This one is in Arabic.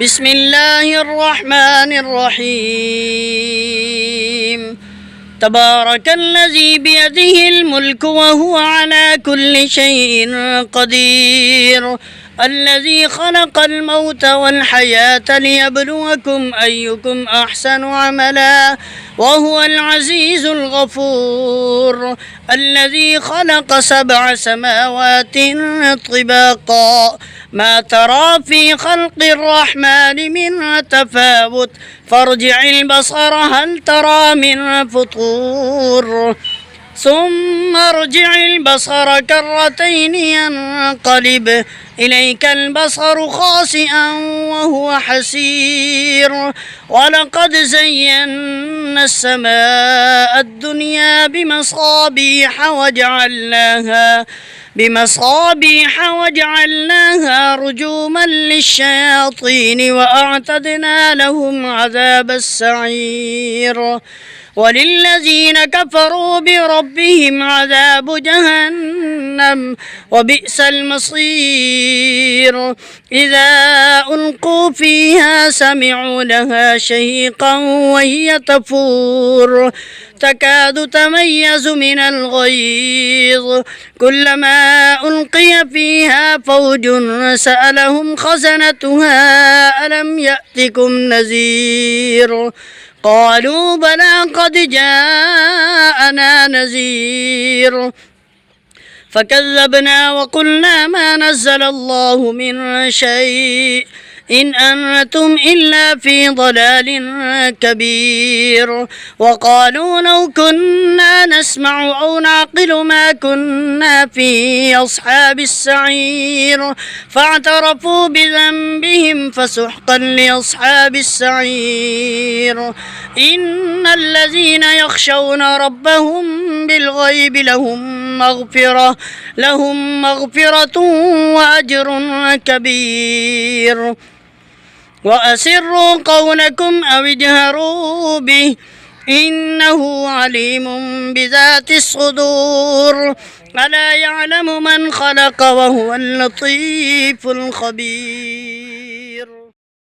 بسم الله الرحمن الرحيم تبارك الذي بيده الملك وهو على كل شيء قدير الذي خلق الموت والحياة ليبلوكم أيكم أحسن عملا وهو العزيز الغفور الذي خلق 7 سماوات طباقا ما ترى في خلق الرحمن من تفاوت فارجع البصر هل ترى من فطور ثم ارجع البصر كرتين ينقلب إليك البصر خاسئا وهو حسير ولقد زينا السماء الدنيا بمصابيح وجعلناها رجوما للشياطين وأعتدنا لهم عذاب السعير وللذين كفروا بربهم عذاب جهنم وبئس المصير إذا ألقوا فيها سمعوا لها شهيقا وهي تفور تكاد تميز من الغيظ كلما ألقي فيها فوج سألهم خزنتها ألم يأتكم نذير قالوا بلى قد جاءنا نذير فكذبنا وقلنا ما نزل الله من شيء إن أنتم إلا في ضلال كبير وقالوا لو كنا نسمع أو نعقل ما كنا في أصحاب السعير فاعترفوا بذنبهم فسحقا لأصحاب السعير إن الذين يخشون ربهم بالغيب لهم مغفرة وأجر كبير وأسروا قولكم أو اجهروا به إنه عليم بذات الصدور ألا يعلم من خلق وهو اللطيف الخبير.